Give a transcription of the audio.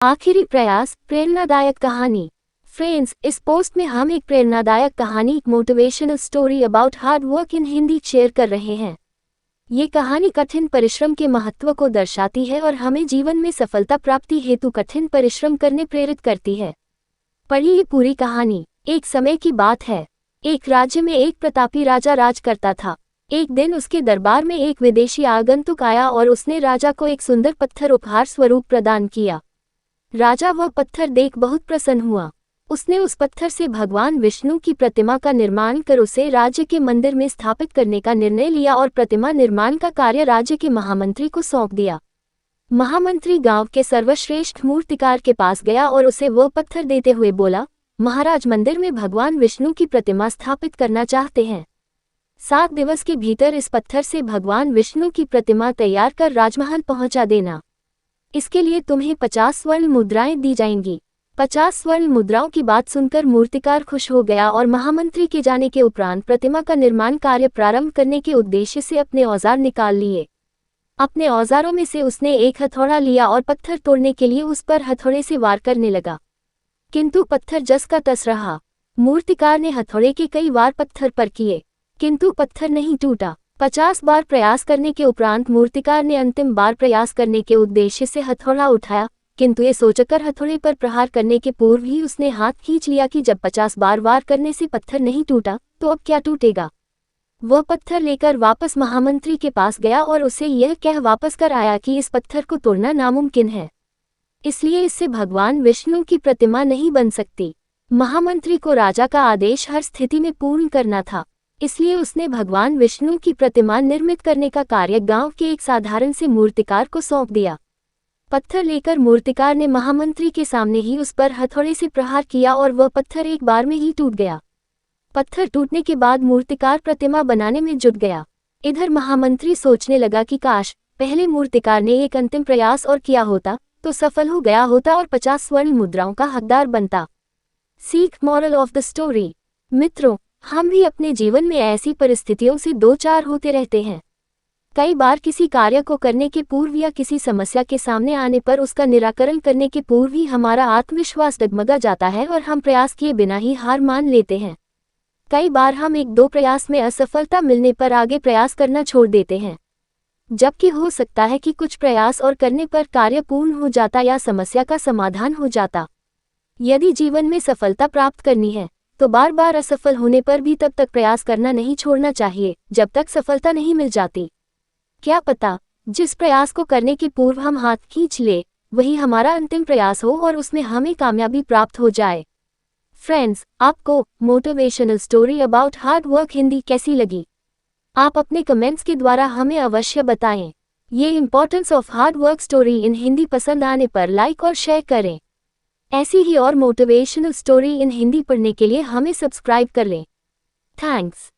आखिरी प्रयास, प्रेरणादायक कहानी। फ्रेंड्स, इस पोस्ट में हम एक प्रेरणादायक कहानी, एक motivational story about hard work in Hindi share कर रहे हैं। ये कहानी कठिन परिश्रम के महत्व को दर्शाती है और हमें जीवन में सफलता प्राप्ति हेतु कठिन परिश्रम करने प्रेरित करती है। पढ़िए पूरी कहानी। एक समय की बात है। एक राज्य में एक प्रतापी राजा राज करता था। एक दिन उसके दरबार में एक विदेशी आगंतुक आया और उसने राजा को एक सुंदर पत्थर उपहार स्वरूप प्रदान किया। राजा वह पत्थर देख बहुत प्रसन्न हुआ। उसने उस पत्थर से भगवान विष्णु की प्रतिमा का निर्माण कर उसे राज्य के मंदिर में स्थापित करने का निर्णय लिया और प्रतिमा निर्माण का कार्य राज्य के महामंत्री को सौंप दिया। महामंत्री गांव के सर्वश्रेष्ठ मूर्तिकार के पास गया और उसे वह पत्थर देते हुए बोला, महाराज, मंदिर में भगवान विष्णु की प्रतिमा स्थापित करना चाहते हैं। 7 दिवस के भीतर इस पत्थर से भगवान विष्णु की प्रतिमा तैयार कर राजमहल पहुंचा देना। इसके लिए तुम्हें 50 स्वर्ण मुद्राएं दी जाएंगी। 50 स्वर्ण मुद्राओं की बात सुनकर मूर्तिकार खुश हो गया और महामंत्री के जाने के उपरांत प्रतिमा का निर्माण कार्य प्रारंभ करने के उद्देश्य से अपने औजार निकाल लिए। अपने औजारों में से उसने एक हथौड़ा लिया और पत्थर तोड़ने के लिए उस पर हथौड़े से वार करने लगा, किंतु पत्थर जस का तस रहा। मूर्तिकार ने हथौड़े के कई वार पत्थर पर किए, किंतु पत्थर नहीं टूटा। 50 बार प्रयास करने के उपरांत मूर्तिकार ने अंतिम बार प्रयास करने के उद्देश्य से हथौड़ा उठाया, किंतु ये सोचकर हथौड़े पर प्रहार करने के पूर्व ही उसने हाथ खींच लिया कि जब 50 बार वार करने से पत्थर नहीं टूटा तो अब क्या टूटेगा। वह पत्थर लेकर वापस महामंत्री के पास गया और उसे यह कह वापस कर आया कि इस पत्थर को तोड़ना नामुमकिन है, इसलिए इससे भगवान विष्णु की प्रतिमा नहीं बन सकती। महामंत्री को राजा का आदेश हर स्थिति में पूर्ण करना था, इसलिए उसने भगवान विष्णु की प्रतिमा निर्मित करने का कार्य गांव के एक साधारण से मूर्तिकार को सौंप दिया। पत्थर लेकर मूर्तिकार ने महामंत्री के सामने ही उस पर हथौड़े से प्रहार किया और वह पत्थर एक बार में ही टूट गया। पत्थर टूटने के बाद मूर्तिकार प्रतिमा बनाने में जुट गया। इधर महामंत्री सोचने लगा कि काश पहले मूर्तिकार ने एक अंतिम प्रयास और किया होता तो सफल हो गया होता और 50 स्वर्ण मुद्राओं का हकदार बनता। सीख, मॉरल ऑफ द स्टोरी। मित्रों, हम भी अपने जीवन में ऐसी परिस्थितियों से दो चार होते रहते हैं। कई बार किसी कार्य को करने के पूर्व या किसी समस्या के सामने आने पर उसका निराकरण करने के पूर्व ही हमारा आत्मविश्वास डगमगा जाता है और हम प्रयास किए बिना ही हार मान लेते हैं। कई बार हम 1-2 प्रयास में असफलता मिलने पर आगे प्रयास करना छोड़ देते हैं, जबकि हो सकता है कि कुछ प्रयास और करने पर कार्य पूर्ण हो जाता या समस्या का समाधान हो जाता। यदि जीवन में सफलता प्राप्त करनी है तो बार बार असफल होने पर भी तब तक प्रयास करना नहीं छोड़ना चाहिए जब तक सफलता नहीं मिल जाती। क्या पता जिस प्रयास को करने के पूर्व हम हाथ खींच ले वही हमारा अंतिम प्रयास हो और उसमें हमें कामयाबी प्राप्त हो जाए। फ्रेंड्स, आपको motivational story about hard work Hindi कैसी लगी? आप अपने कमेंट्स के द्वारा हमें अवश्य बताएं। ये importance of hard work story in Hindi पसंद आने पर लाइक और शेयर करें। ऐसी ही और मोटिवेशनल स्टोरी इन हिंदी पढ़ने के लिए हमें सब्सक्राइब कर लें। थैंक्स।